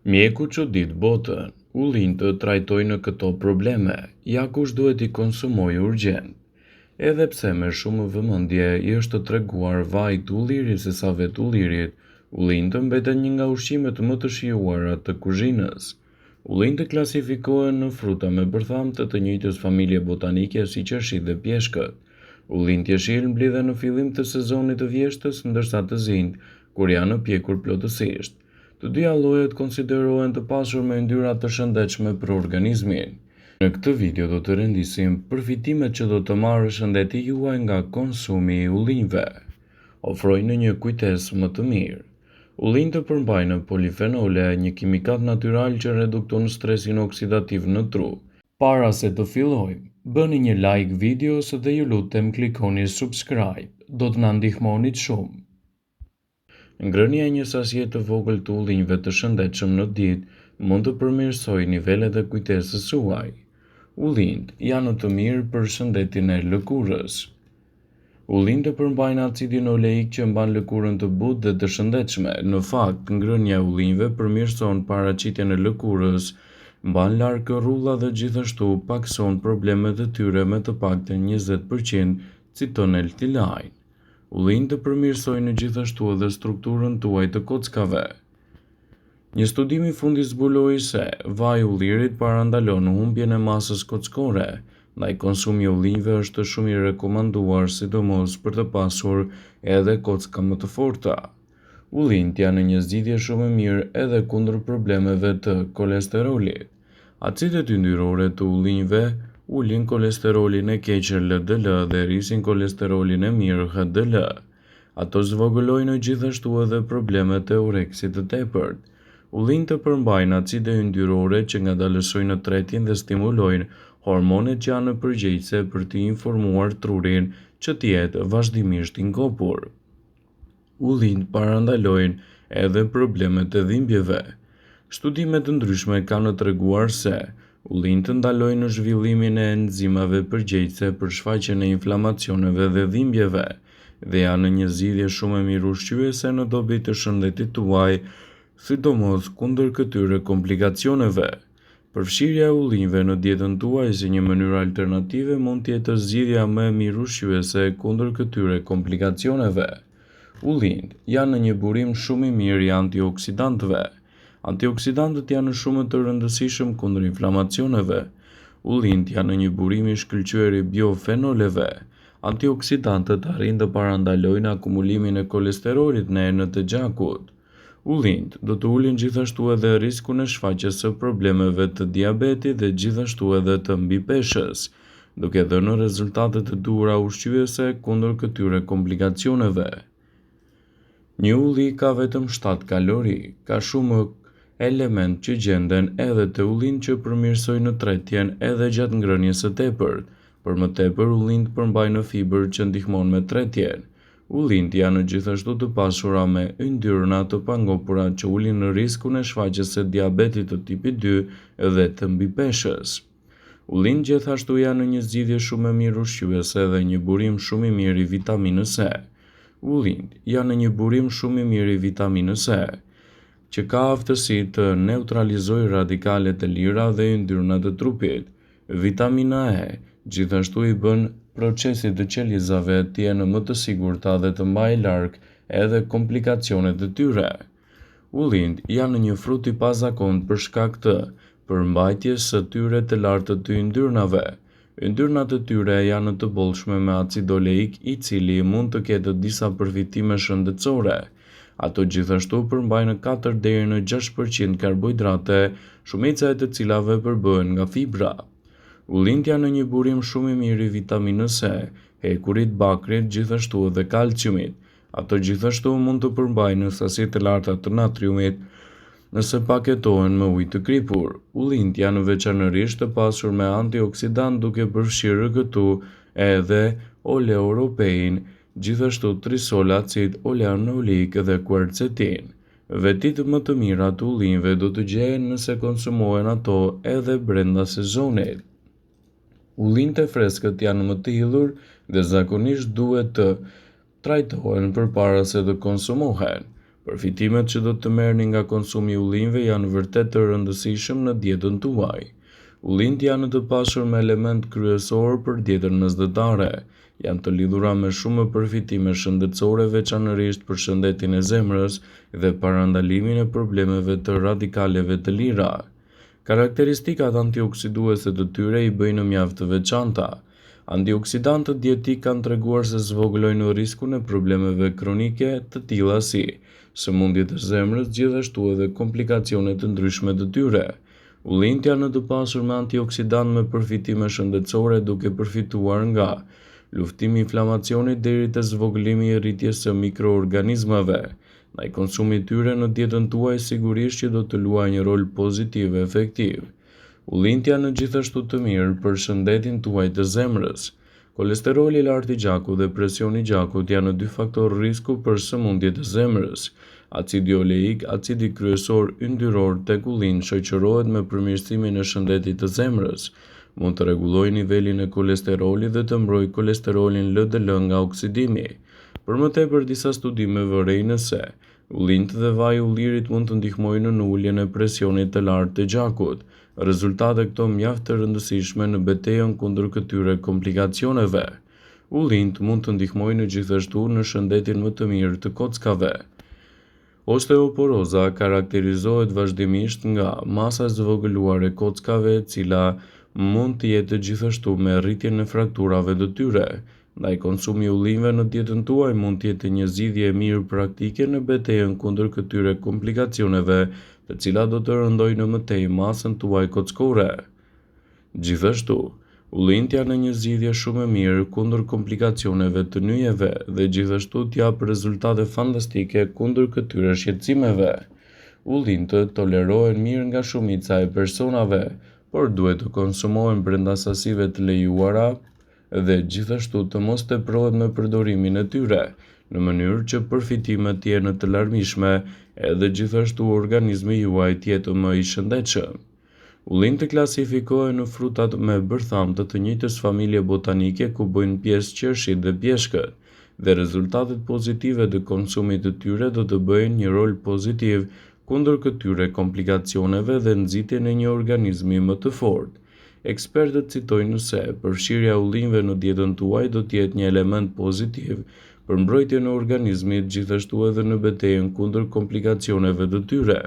Mjeku që ditë botën, ullin të trajtoj në këto probleme, ja kush duhet i konsumoj urgjent. Edhe pse me shumë vëmendje i është të treguar vaj të ullirit se sa vet ullirit, ullintë mbeten një nga ushqimet më të shijuara të kuzhinës. Ullintë klasifikohen në fruta me bërthamtë të njëjtës familje botanike si qershit dhe pjeshkët. Ullintë jeshil mblidhen në fillim të sezonit të vjeshtës, ndërsa të zinjt kur janë pjekur plotësisht. Të dyja llojet konsiderohen të pasur me yndyrra të shëndetshme për organizmin. Në këtë video do të rendisim përfitimet që do të marrë shëndeti juaj nga konsumi i ullinjve. Ofrojnë një kujtesë më të mirë. Ullinjtë përmbajnë polifenole, një kimikat natyral që redukton stresin oksidativ në tru. Para se të fillojmë, bëni një like videos dhe ju lutem klikoni subscribe, do të na ndihmonit shumë. Ngrënia e një sasije të vogël të ullinjve të shëndetshëm në ditë mund të përmirësojë nivelet e kujtesës suaj. Ullinjtë janë të mirë për shëndetin e lëkurës. Ullinjtë përmbajnë acidin oleik që mban lëkurën të butë dhe të shëndetshme. Në fakt, ngrënia e ullinjve përmirëson paraqitjen e lëkurës, mban larg rrulla dhe gjithashtu pakson problemet e tyre me të paktën 20%, citon L-Line. Ullinjtë përmirësojnë gjithashtu edhe strukturën tuaj të kockave. Një studim i fundit zbuloi se vaji i ullirit parandalon humbjen e masës kockore, ndaj konsumi i ullinjve është shumë i rekomanduar, sidomos për të pasur edhe kocka më të forta. Ullinjtë janë një zgjidhje shumë e mirë edhe kundër problemeve të kolesterolit. Acidet yndyrore të ullinjve ulin kolesterolin e keq LDL dhe rrisin kolesterolin e mirë HDL. Ato zvogëlojnë gjithashtu edhe problemet e ureksit të tepërt. Ullinjtë përmbajnë acide yndyrore që ngadalësojnë tretjen dhe stimulojnë hormonet që janë përgjegjëse për të informuar trurin që të jetë vazhdimisht i ngopur. Ullinjtë parandalojnë edhe problemet e dhimbjeve. Studime të ndryshme kanë treguar se ullinjtë ndalojnë zhvillimin e enzimave përgjegjëse për shfaqjen e inflamacioneve dhe dhimbjeve dhe janë një zgjidhje shumë e mirë ushqyese në dobi të shëndetit tuaj, sidomos kundër këtyre komplikacioneve. Përfshirja e ullinjve në dietën tuaj si një mënyrë alternative mund të jetë zgjidhja më e mirë ushqyese kundër këtyre komplikacioneve. Ullinjtë janë një burim shumë i mirë i antioksidantëve. Antioksidantët janë shumë të rëndësishëm kundër inflamacioneve. Ullinjtë janë një burim i shkëlqyer i biofenoleve. Antioksidantët arrin të parandalojnë akumulimin e kolesterolit në enët e gjakut. Ullinjtë do të ulin gjithashtu edhe riskun e shfaqjes së problemeve të diabetit dhe gjithashtu edhe të mbipeshës, duke dhënë rezultate të duhura ushqyese kundër këtyre komplikacioneve. Një ulli ka vetëm 7 kalori, ka shumë element që gjenden edhe te ullinjtë që përmirësojnë tretjen edhe gjatë ngrënies së tepërt. Për më tepër, ullinjtë përmbajnë fibër që ndihmon me tretjen. Ullinjtë janë gjithashtu të pasura me yndyrna të pangopura që ulin në riskun e shfaqjes së diabetit të tipit 2 dhe të mbipeshës. Ullinjtë gjithashtu janë një zgjidhje shumë e mirë ushqyese dhe një burim shumë i mirë i vitaminës C. Ullinjtë janë një burim shumë i mirë i vitaminës C, që ka aftësi të neutralizojë radikalet e lira dhe yndyrnat e trupit. Vitamina E gjithashtu i bën procesit të qelizave të jenë më të sigurta dhe të mbajë larg edhe komplikacionet e tyre. Ullinjtë janë një frut i pazakontë për shkak të përmbajtjes së tyre të lartë të yndyrnave. Yndyrnat e tyre janë të bollshme me acid oleik, i cili mund të ketë disa përfitime shëndetësore. Ato gjithashtu përmbajnë 4 deri në 6% karbohidrate, shumica e të cilave përbëhen nga fibra. Ullinjtë janë një burim shumë i mirë i vitaminës C, hekurit, bakrit, gjithashtu edhe kalciumit. Ato gjithashtu mund të përmbajnë sasi të larta të natriumit nëse paketohen me ujë të kripur. Ullinjtë janë veçanërisht të pasur me antioksidant, duke përfshirë këtu edhe oleuropein, gjithashtu trisol acid oleanolik dhe quercetin. Vetit më të mira të ullinjve do të gjehen nëse konsumohen ato edhe brenda sezonit. Ullinjtë e freskët janë më të hidhur dhe zakonisht duhet të trajtohen përpara se të konsumohen. Përfitimet që do të merrni nga konsumi i ullinjve janë vërtet të rëndësishëm në dietën tuaj. Ullint janë të pasur me element kryesor për dietën mesdhetare. Janë të lidhura me shumë përfitime shëndetësore, veçanërisht për shëndetin e zemrës dhe parandalimin e problemeve të radikaleve të lira. Karakteristikat antioksiduese të tyre i bëjnë mjaft të veçanta. Antioksidantët dietik kanë treguar se zvogëlojnë riskun e problemeve kronike të tilla si sëmundjet e zemrës, gjithashtu edhe komplikacione të ndryshme të tyre. Ullinjt janë të pasur me antioksidant me përfitime shëndetësore, duke përfituar nga luftimi i inflamacionit deri te zvogëlimi i rritjes së mikroorganizmave. Ndaj konsumit tyre në dietën tuaj sigurisht që do të luajë një rol pozitiv e efektiv. Ullinjt janë gjithashtu të mirë për shëndetin tuaj të zemrës. Kolesteroli i lartë i gjakut dhe presioni i gjakut janë dy faktorë risku për sëmundje të zemrës. Acidi oleik, acidi kryesor yndyror tek ullinjt, shoqërohet me përmirësimin e shëndetit të zemrës. Mund të rregullojë nivelin e kolesterolit dhe të mbrojë kolesterolin LDL nga oksidimi. Për më tepër, disa studime vërejnë se ullinjt dhe vaji i ullirit mund të ndihmojnë në uljen e presionit të lartë të gjakut. Rezultate këto mjaft të rëndësishme në betejën kundër këtyre komplikacioneve. Ullinjt mund të ndihmojnë gjithashtu në shëndetin më të mirë të kockave. Osteoporoza karakterizohet vazhdimisht nga masa e zvogëluar e kockave, e cila mund të jetë gjithashtu me rritjen e frakturave të tyre. Ndaj konsumi i ullinjve në dietën tuaj mund të jetë një zgjidhje e mirë praktike në betejën kundër këtyre komplikacioneve, të cilat do të rëndojnë më tej masën tuaj kockore. Gjithashtu, ullinjt janë një zgjidhje shumë e mirë kundër komplikacioneve të nyjeve dhe gjithashtu t'jap rezultate fantastike kundër këtyre shqetësimeve. Ullinjt tolerohen mirë nga shumica e personave, por duhet të konsumohen brenda sasive të lejuara dhe gjithashtu të mos teprohet me përdorimin e tyre, në mënyrë që përfitimet të jenë të larmishme edhe gjithashtu organizmi juaj të jetë më i shëndetshëm. Ullinjt klasifikohen në frutat me bërtham të njëjtës familje botanike ku bëjnë pjesë qershit dhe pjeshkët, dhe rezultatet pozitive të konsumit të tyre do të bëjnë një rol pozitiv kundër këtyre komplikacioneve dhe nxitjen e një organizmi më të fortë. Ekspertët citojnë se përfshirja e ullinjve në dietën tuaj do të jetë një element pozitiv për mbrojtjen e organizmit, gjithashtu edhe në betejën kundër komplikacioneve të tyre.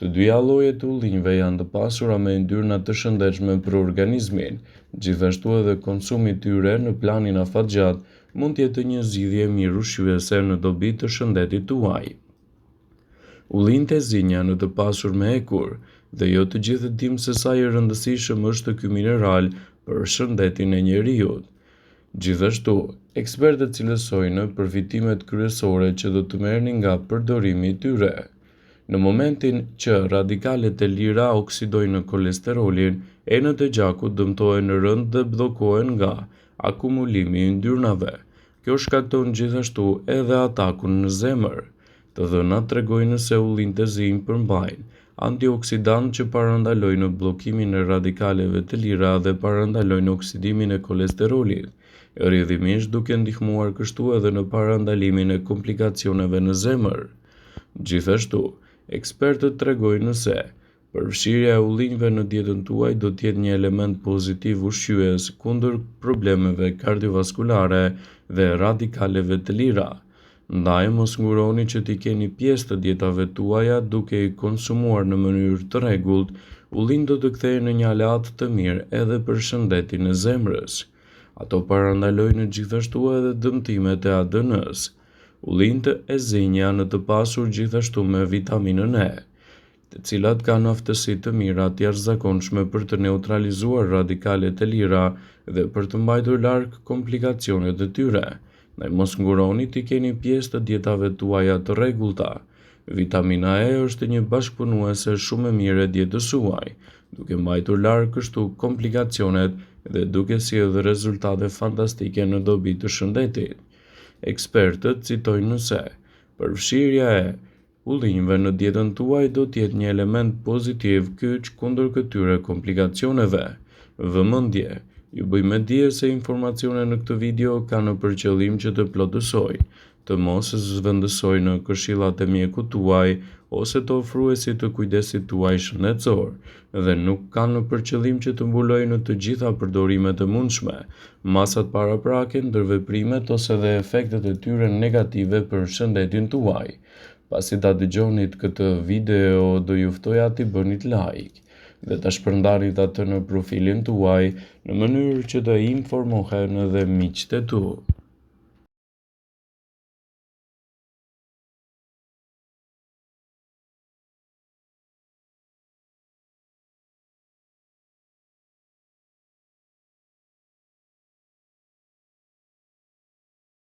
Të dyja llojet e ullinjve janë të pasura me yndyrna të shëndetshme për organizmin, gjithashtu edhe konsumi i tyre në planin afatgjat mund të jetë një zgjidhje mirë ushqyese në dobi të shëndetit tuaj. Ullinjt e zi janë të pasur me ekur, dhe jo të gjithë dimë se sa i rëndësishëm është ky mineral për shëndetin e njeriut. Gjithashtu, ekspertët cilësojnë përfitimet kryesore që do të merrni nga përdorimi i tyre. Në momentin që radikalet e lira oksidojnë kolesterolin, enët e gjakut dëmtohen rënd dhe bllokohen nga akumulimi i yndyrnave. Kjo shkakton gjithashtu edhe atakun në zemër. Të dhënat tregojnë se ullinjt e zi përmbajnë antioksidant që parandalojnë bllokimin e radikaleve të lira dhe parandalojnë oksidimin e kolesterolit, rrjedhimisht duke ndihmuar kështu edhe në parandalimin e komplikacioneve në zemër. Gjithashtu, ekspertët tregojnë se përfshirja e ullinjve në dietën tuaj do të jetë një element pozitiv ushqyes kundër problemeve kardiovaskulare dhe radikaleve të lira. Ndaj mos nguroni që t'i keni pjesë të dietave tuaja duke i konsumuar në mënyrë të rregullt. Ullinjt do të kthehen në një aleat të mirë edhe për shëndetin e zemrës. Ato parandalojnë gjithashtu edhe dëmtimet e ADN-s. Ullinjt e zinj janë të pasur gjithashtu me vitaminën E, të cilat kanë aftësi të mira të jashtëzakonshme për të neutralizuar radikalet e lira dhe për të mbajtur larg komplikacionet e tyre. Ndaj mos nguroni t'i keni pjesë të dietave tuaja të rregullta. Vitamina E është një bashkëpunuese shumë e mirë e dietës suaj, duke mbajtur larg kështu komplikacionet dhe duke sjellë rezultate fantastike në dobi të shëndetit. Ekspertët citojnë se përfshirja e ullinjve në dietën tuaj do të jetë një element pozitiv kyç kundër këtyre komplikacioneve. Vëmendje. Ju bëj me dije se informacionet në këtë video kanë për qëllim që të plotësojnë të mos zvendësojnë këshillat e mjekut tuaj ose të ofruesit të kujdesit tuaj shëndetësor, dhe nuk kanë për qëllim që të mbulojnë të gjitha përdorimet e mundshme, masat paraprake, ndërveprimet ose dhe efektet e tyre negative për shëndetin tuaj. Pasi ta dëgjonit këtë video, do ju ftoja t'i bënit like dhe ta shpërndanit atë në profilin tuaj në mënyrë që të informohen edhe miqtë e tu.